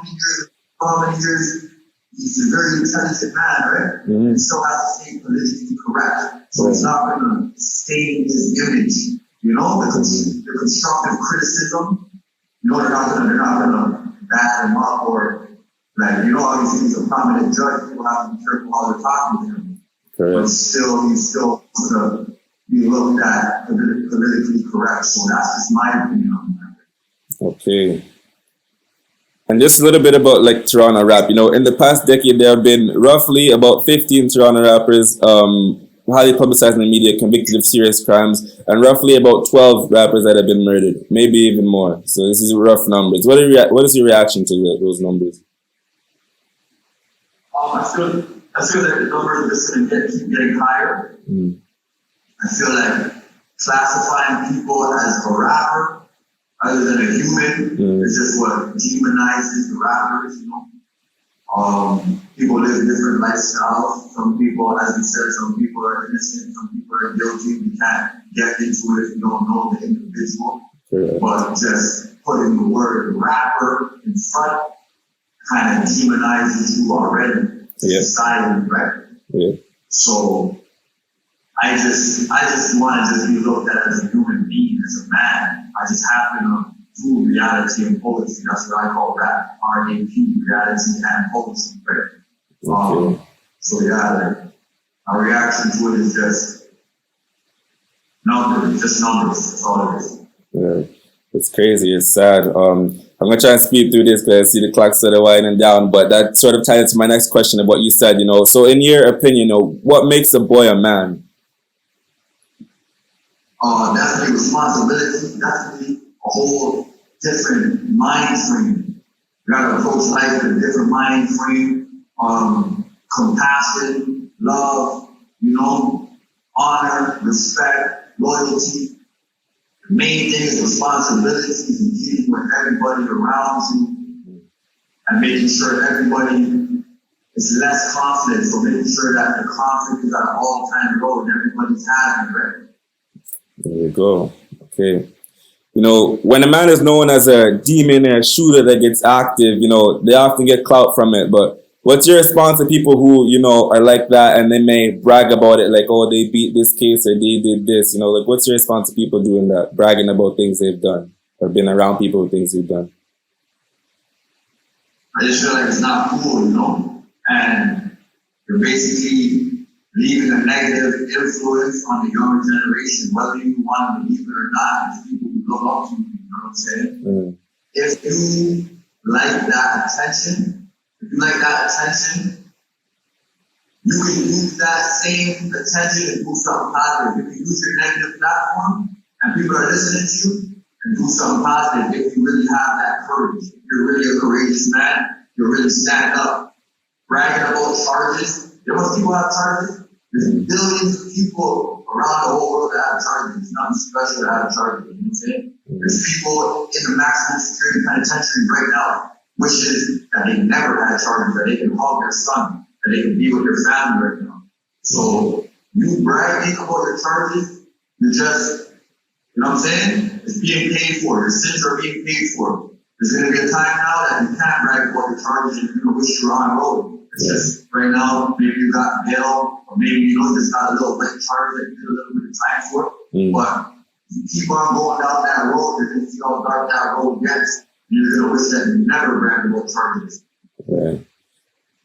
S2: many years? He's a very intelligent man, right? He still has to stay politically correct. So he's not going to stain his image. The constructive criticism, they're not gonna back him up or obviously he's a prominent judge, people have to be careful how they're talking to him. Correct. But he's still gonna be looked at politically correct. So that's just my opinion on that.
S1: Okay. And just a little bit about Toronto rap. In the past decade, there have been roughly about 15 Toronto rappers highly publicized in the media, convicted of serious crimes, and roughly about 12 rappers that have been murdered, maybe even more. So this is rough numbers. What is your reaction to those numbers?
S2: I feel that the numbers are just going to keep getting higher. I feel like classifying people as a rapper other than a human is just what demonizes the rappers, People live different lifestyles. Some people, as we said, some people are innocent, some people are guilty. We can't get into it if you don't know the individual. But just putting the word rapper in front kind of demonizes you already. Society, right? So I just want to just be looked at as a human being, as a man. I just happen to do reality and poetry. That's what I call rap. R.I.P, reality and poetry, right? So our reaction to it is just numbers. That's all it is.
S1: It's crazy. It's sad. I'm gonna try and speed through this because I see the clock sort of winding down. But that sort of ties into my next question of what you said. So in your opinion, what makes a boy a man?
S2: Definitely responsibility. Definitely a whole different mind frame. You gotta approach life with a different mind frame. Compassion, love, honor, respect, loyalty. The main thing is responsibility and dealing with everybody around you and making sure everybody is less confident. So making sure that the conflict is at an all-time low and everybody's happy, right?
S1: There you go. Okay. When a man is known as a demon or a shooter that gets active, they often get clout from it. But what's your response to people who, are like that and they may brag about it like, oh, they beat this case or they did this, like what's your response to people doing that, bragging about things they've done or been around people with things they've done?
S2: I just feel like it's not cool, and you're basically leaving a negative influence on the younger generation, whether you want to believe it or not. It's people who look up to you, you know what I'm saying?
S1: Mm.
S2: If you like that attention, you can use that same attention and do something positive. You can use your negative platform and people are listening to you and do something positive if you really have that courage. If you're really a courageous man, you're really stand up. Bragging about charges. You know what people have charges? There's billions of people around the whole world that have charges. It's nothing special to have charges. You know what I'm saying? There's people in the maximum security penitentiary right now wishes that they never had charges, that they can hug their son, that they can be with their family right now. So you bragging about your charges, you're just, you know what I'm saying? It's being paid for. Your sins are being paid for. There's going to be a time now that you can't brag about your charges and you're going to wish you're on road. It's just right now, maybe you got bail, or maybe just got a little light charge that you did a little bit of time for. But you keep on going down that road, you're going to see how dark that road gets. You're going to wish that you never bragged about charges.
S1: Right.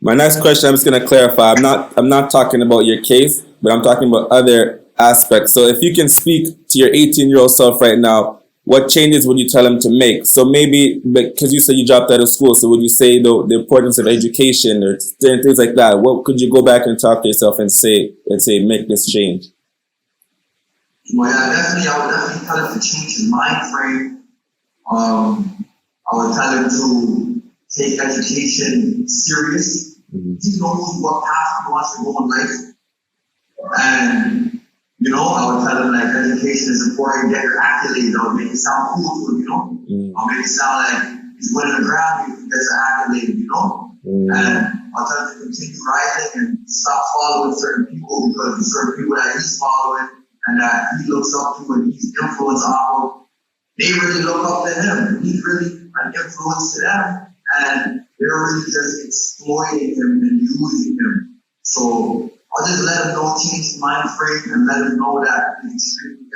S1: My next question, I'm just going to clarify. I'm not talking about your case, but I'm talking about other aspects. So if you can speak to your 18-year-old self right now, what changes would you tell him to make? So maybe, because you said you dropped out of school, so would you say the importance of education or certain things like that? What could you go back and talk to yourself and say, make this change?
S2: Well, yeah, I would definitely tell him to change his mind frame. I would tell him to take education serious. He knows what path he wants to go in life. And I would tell him like education is important, get your accolades. I would make it sound cool to him, I'll make it sound like he's winning a Grammy if he gets an accolade, And I'll tell him to continue rising and stop following certain people because the certain people that he's following and that he looks up to and he's influenced off of, they really look up to him. He's really an influence to them and they're really just exploiting him and using him. So I'll just let him know, change his mind frame and let him know that he's extremely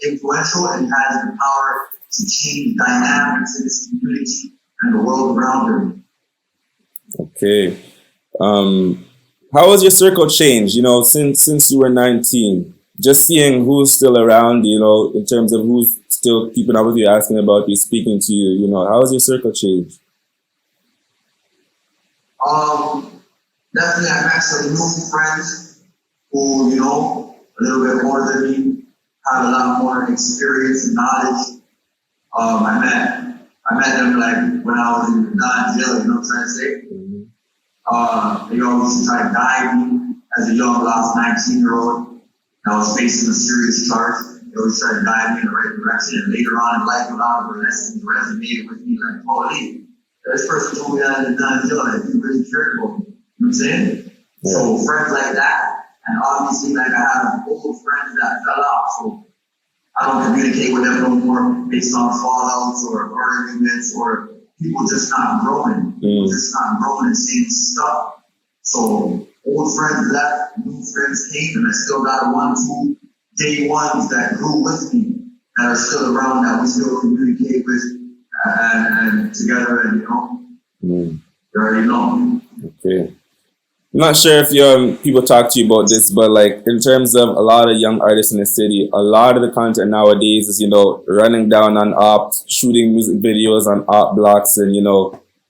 S2: influential and has the power to change dynamics in his community and the world around him.
S1: Okay. How has your circle changed, since you were 19? Just seeing who's still around, in terms of who's still keeping up with you, asking about you, speaking to you, how has your circle changed?
S2: Definitely, I met some new friends who, a little bit more than me, have a lot more experience and knowledge. I met them like when I was in jail, you know what I'm trying to say? They always used to try to guide me as a young, lost 19-year-old. I was facing a serious charge. They always tried to guide me in the right direction. And later on in life, a lot of the lessons resonated with me like, holy, this person told me that in jail, that he really cared about me. You know what I'm saying? Yeah. So friends like that, and obviously like I have old friends that fell out, so I don't communicate with them no more based on fallouts or arguments or people just not growing. People just not growing and saying stuff. So old friends left, new friends came, and I still got 1, 2 day ones that grew with me that are still around that we still communicate with and together and you already know.
S1: Okay. I'm not sure if people talk to you about this, but like in terms of a lot of young artists in the city, a lot of the content nowadays is, running down on op, shooting music videos on op blocks, and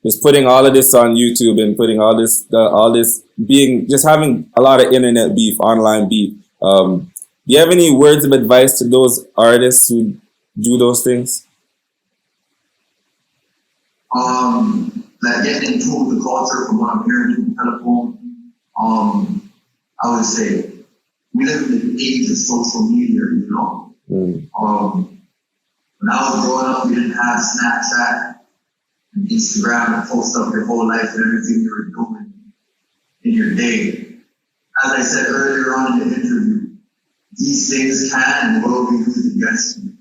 S1: just putting all of this on YouTube and putting all this being just having a lot of internet beef, online beef. Do you have any words of advice to those artists who do those things?
S2: That getting into the culture from what I'm hearing through the telephone. I would say we live in the age of social media, When I was growing up, we didn't have Snapchat and Instagram and post up your whole life and everything you were doing in your day. As I said earlier on in the interview, these things can and will be used against you.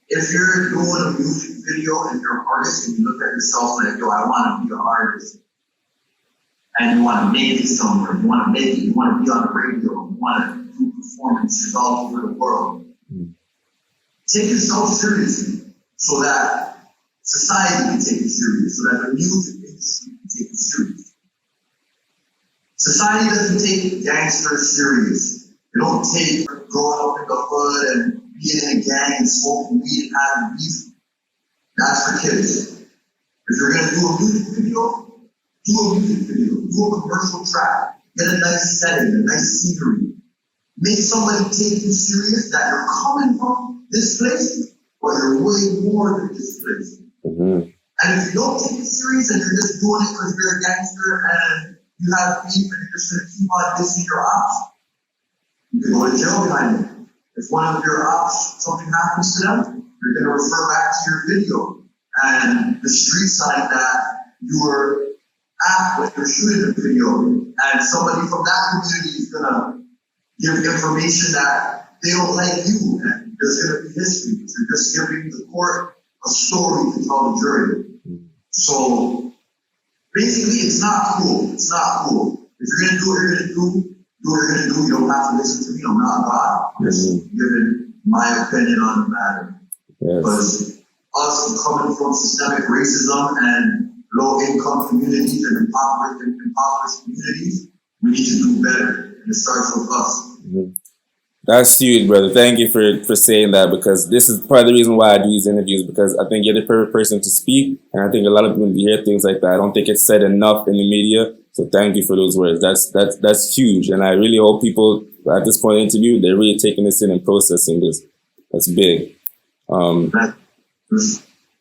S2: If you're doing a music video and you're an artist and you look at yourself like, yo, I want to be an artist, and you want to make it somewhere, you want to make it, you want to be on the radio, you want to do performances all over the world. Take yourself seriously so that society can take you serious, so that the music industry can take you serious. Society doesn't take gangsters serious. They don't take growing up in the hood and being in a gang and smoking weed and having beef. That's for kids. If you're going to do a music video, do a music video, do a commercial track, get a nice setting, a nice scenery. Make somebody take you serious that you're coming from this place, but you're way more than this place. And if you don't take it serious and you're just doing it because you're a gangster and you have beef and you're just going to keep on dissing your ops, you can go to jail behind it. If one of your ops, something happens to them, you're going to refer back to your video and the street sign that you were at when you're shooting the video. And somebody from that community is going to give information that they don't like you, and there's going to be history. You're just giving the court a story to tell the jury. So basically, it's not cool. It's not cool. If you're going to do what you're going to do, do what you're going to do. You don't have to listen to me. I'm not God. I'm just giving my opinion on the matter. Because us coming from systemic racism and low-income communities and impoverished communities, we need to do better. And it starts with us.
S1: That's huge, brother. Thank you for saying that, because this is part of the reason why I do these interviews, because I think you're the perfect person to speak, and I think a lot of people hear things like that. I don't think it's said enough in the media, so thank you for those words. That's huge, and I really hope people at this point in the interview, they're really taking this in and processing this. That's big.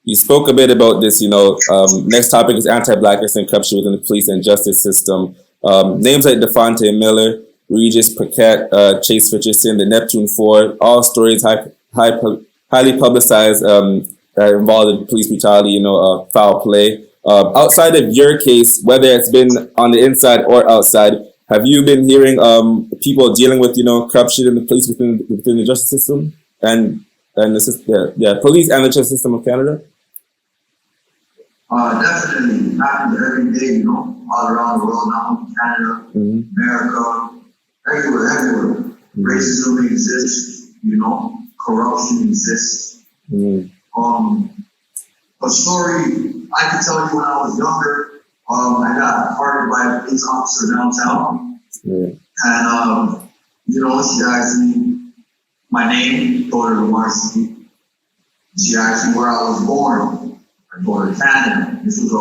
S1: You spoke a bit about this, next topic is anti-blackness and corruption within the police and justice system. Names like Devontae Miller, Regis Paquette, Chase Richardson, the Neptune Four, all stories highly publicized that involved in police brutality, foul play. Outside of your case, whether it's been on the inside or outside, have you been hearing people dealing with corruption in the police within the justice system and the police and the justice system of Canada?
S2: Definitely happens every day, all around the world, not only Canada, America, everywhere. Racism exists, corruption exists. A story I could tell you when I was younger, I got targeted by a police officer downtown. And, she asked me my name, told her Lamar. She asked me where I was born. I told her Canada. This was a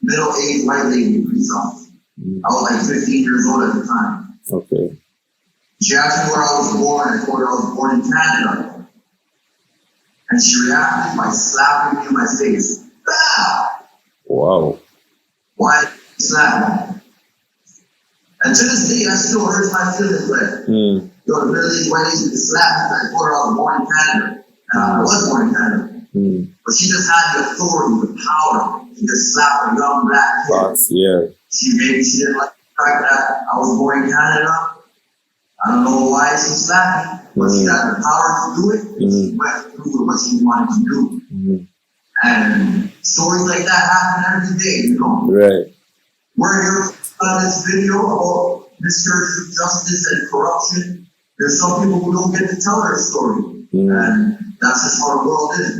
S2: middle-aged white lady police officer. I was like 15 years old at the time.
S1: Okay.
S2: She asked me where I was born. I told her I was born in Canada. And she reacted by slapping me in my face. Ah!
S1: Wow.
S2: Why slap me? And to this day, I still hurt my feelings like, the middle-aged white lady slapped me. I told her I was born in Canada. And I was born in Canada. But she just had the authority, the power to just slap a young black kid. She didn't like the fact that I was born in Canada. I don't know why she slapped me, but she had the power to do it, and she went through with what she wanted to do. And stories like that happen every day,
S1: Right.
S2: We're here on this video about miscarriage of justice and corruption. There's some people who don't get to tell their story, and that's just how the world is.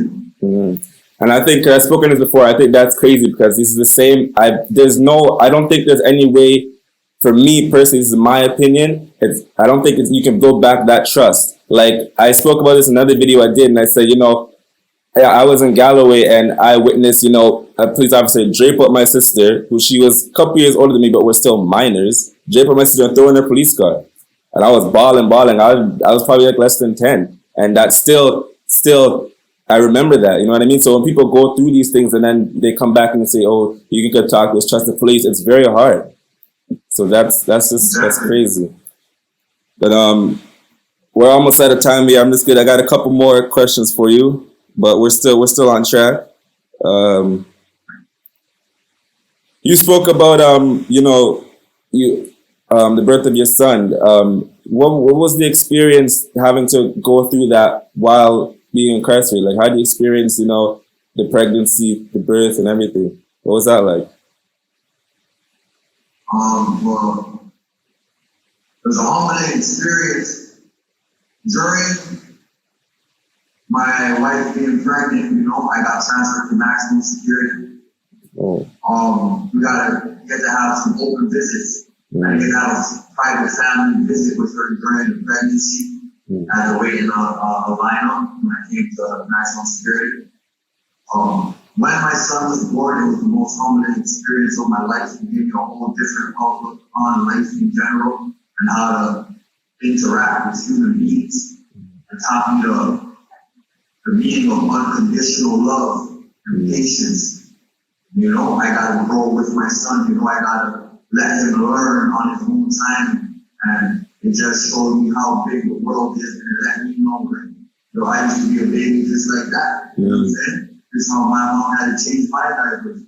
S1: And I think I've spoken this before. I think that's crazy because this is the same. I don't think there's any way for me personally, this is my opinion. I don't think you can build back that trust. Like I spoke about this in another video I did, and I said, I was in Galloway and I witnessed, a police officer drape up my sister, who she was a couple years older than me, but we're still minors. Drape up my sister and throw in her police car, and I was bawling. I was probably like less than 10, and that still. I remember that, you know what I mean? So when people go through these things and then they come back and say, oh, you can go talk to us, trust the police, it's very hard. So that's crazy. But we're almost out of time here. I'm just good. I got a couple more questions for you, but we're still on track. You spoke about the birth of your son. What was the experience having to go through that while being incarcerated? Like, how do you experience, the pregnancy, the birth, and everything? What was that like?
S2: Well, it was a humbling experience during my wife being pregnant. I got transferred to maximum security.
S1: Oh.
S2: We get to have some open visits. I get to have a private family visit with her during the pregnancy. I had to wait in a lineup when I came to maximum security. When my son was born, it was the most humbling experience of my life. It gave me a whole different outlook on life in general and how to interact with human beings. It taught me the meaning of unconditional love and patience. I got to grow with my son. I got to let him learn on his own time. And it just showed me how big the world is, and it let me know that, I used to be a baby just like that. You know what I'm saying? This is how my mom had to change my diapers.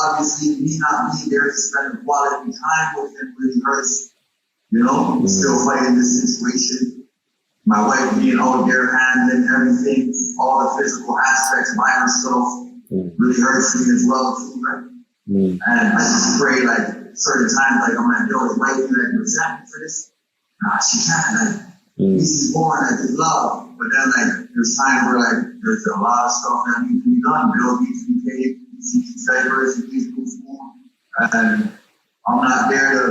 S2: Obviously, me not being there to spend quality time with him really hurts. Still fighting this situation. My wife being out there handling everything, all the physical aspects by herself, really hurts me as well too, right? And I just pray certain times, I'm like, yo, is Wifey resent me for this? Nah, she can't. This is born, it's love. But then there's times where there's a lot of stuff that needs to be done. Bills need to be paid, these diapers, these food, and I'm not there to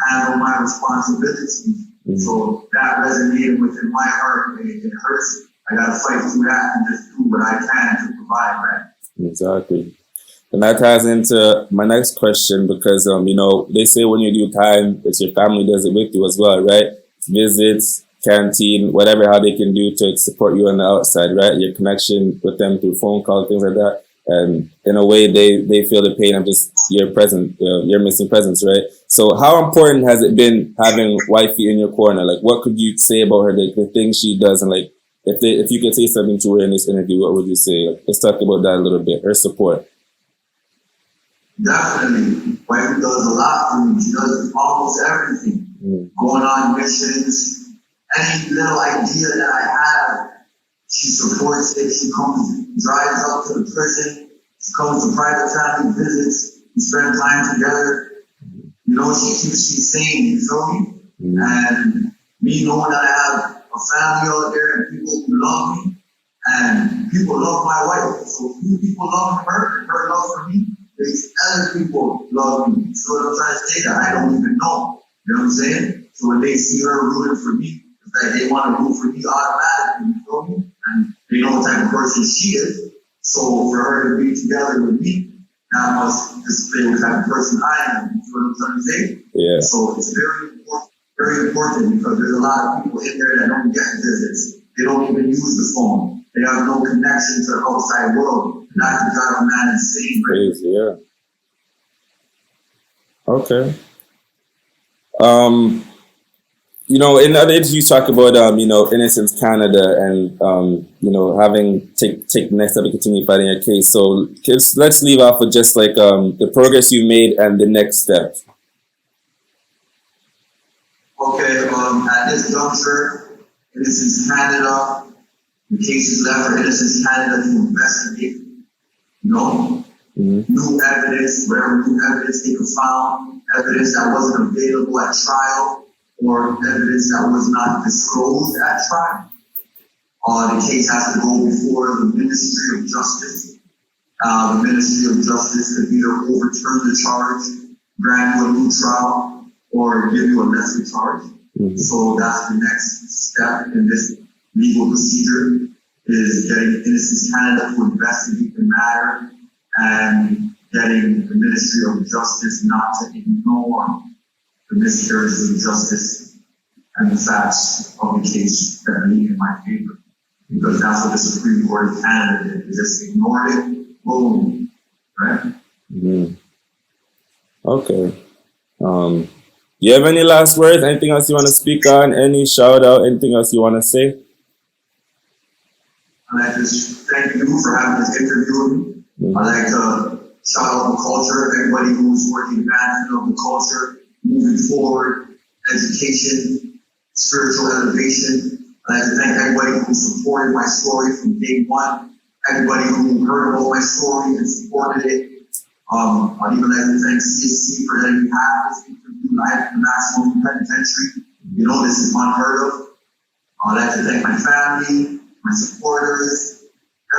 S2: handle my responsibilities. So that resonated within my heart. It hurts. I gotta fight through that and just do what I can to provide, right?
S1: Exactly. And that ties into my next question because, they say when you do time, it's your family does it with you as well, right? Visits, canteen, whatever, how they can do to support you on the outside, right? Your connection with them through phone calls, things like that. And in a way, they feel the pain of just your missing presence, right? So how important has it been having Wifey in your corner? Like, what could you say about her, the things she does? And if you could say something to her in this interview, what would you say? Let's talk about that a little bit, her support.
S2: Definitely. Wifey does a lot for me. She does almost everything. Going on missions, any little idea that I have, she supports it. She drives up to the prison. She comes to private family visits. We spend time together. She keeps me sane, you feel me? And me knowing that I have a family out there and people who love me, and people love my wife. So few people love her and her love for me. There's other people love me. So what I'm trying to say that I don't even know. You know what I'm saying? So when they see her rooting for me, it's like they want to root for me automatically, you feel me? And they know what type of person she is. So for her to be together with me, that must display what type of person I am. You feel what I'm trying to say?
S1: Yeah.
S2: So it's very important because there's a lot of people in there that don't get visits. They don't even use the phone. They have no connection to the outside world. And that can drive a man insane.
S1: Crazy, yeah. Okay. In other interviews, you talk about, Innocence Canada and, having take the next step to continue fighting your case. So let's leave off with just the progress you made and the next step.
S2: Okay, at this juncture, Innocence Canada, the case is left for Innocence Canada to investigate, new evidence, whatever new evidence they could find, evidence that wasn't available at trial, or evidence that was not disclosed at trial. The case has to go before the Ministry of Justice. The Ministry of Justice could either overturn the charge, grant you a new trial, or give you a lesser charge.
S1: Mhm.
S2: So that's the next step in this legal procedure, is getting Innocence Canada to investigate the matter and getting the Ministry of Justice not to ignore the miscarriages of justice and the facts of the case that lean in my favor. Because that's what the Supreme Court of Canada did. They just ignored it, boom, right?
S1: Mhm. Okay. You have any last words? Anything else you want to speak on? Any shout out? Anything else you want to say?
S2: I'd like to thank you for having this interview with me.
S1: Mhm.
S2: I'd like to shout out the culture, everybody who's working advancement of the culture, moving forward, education, spiritual elevation. I'd like to thank everybody who supported my story from day one, everybody who heard about my story and supported it. I'd even like to thank CSC for letting me have this interview live in the maximum penitentiary. You know, this is unheard of. I'd like to thank my family, my supporters,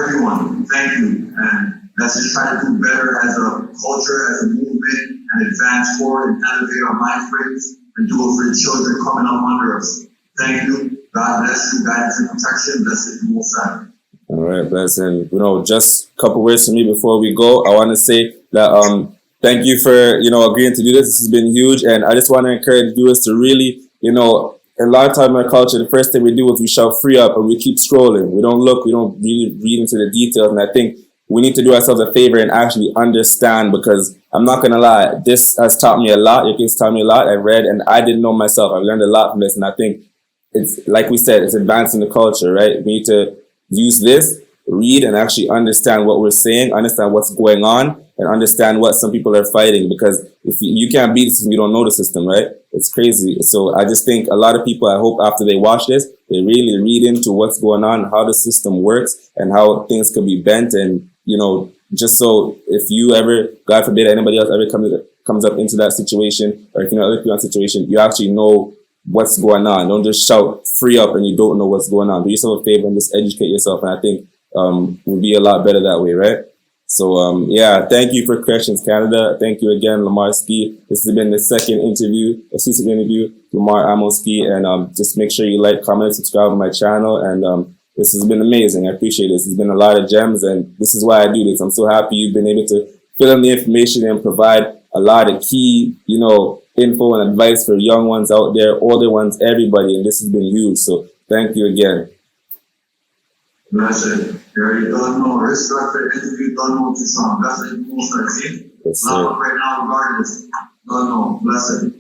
S2: everyone. Thank you. And let's just try to do better as a culture, as a movement, and advance forward and elevate our mind frames and do it for the children coming up under us. Thank you. God bless you. Guidance and protection. Blessed and most high.
S1: All right, blessing. Just a couple words from me before we go. I want to say that thank you for agreeing to do this. This has been huge, and I just want to encourage viewers to really a lot of time in our culture, the first thing we do is we shout free up and we keep scrolling. We don't look, we don't really read into the details. And I think we need to do ourselves a favor and actually understand, because I'm not going to lie, this has taught me a lot. Your case taught me a lot. I read and I didn't know myself. I've learned a lot from this. And I think it's, like we said, it's advancing the culture, right? We need to use this, read and actually understand what we're saying, understand what's going on, and understand what some people are fighting. Because if you can't beat the system, you don't know the system, right? It's crazy. So I just think a lot of people, I hope after they watch this, they really read into what's going on, how the system works, and how things can be bent. And, just so if you ever, God forbid, anybody else ever comes up into that situation, or if you're not in that situation, you actually know what's going on. Don't just shout free up and you don't know what's going on. Do yourself a favor and just educate yourself. And I think we'll be a lot better that way, right? So, thank you for Corrections Canada. Thank you again, Lamar Skeete. This has been the second exclusive interview, Lamar Amo Skeete. And just make sure you like, comment, subscribe to my channel. And this has been amazing. I appreciate this. There's been a lot of gems, and this is why I do this. I'm so happy you've been able to fill in the information and provide a lot of key, info and advice for young ones out there, older ones, everybody. And this has been huge. So thank you again.
S2: Blessed. You already don't know. Respect for the interview, don't know to some. Blessed most I see.
S1: Yes, sir.
S2: Not right now, regardless. Don't know. Blessed.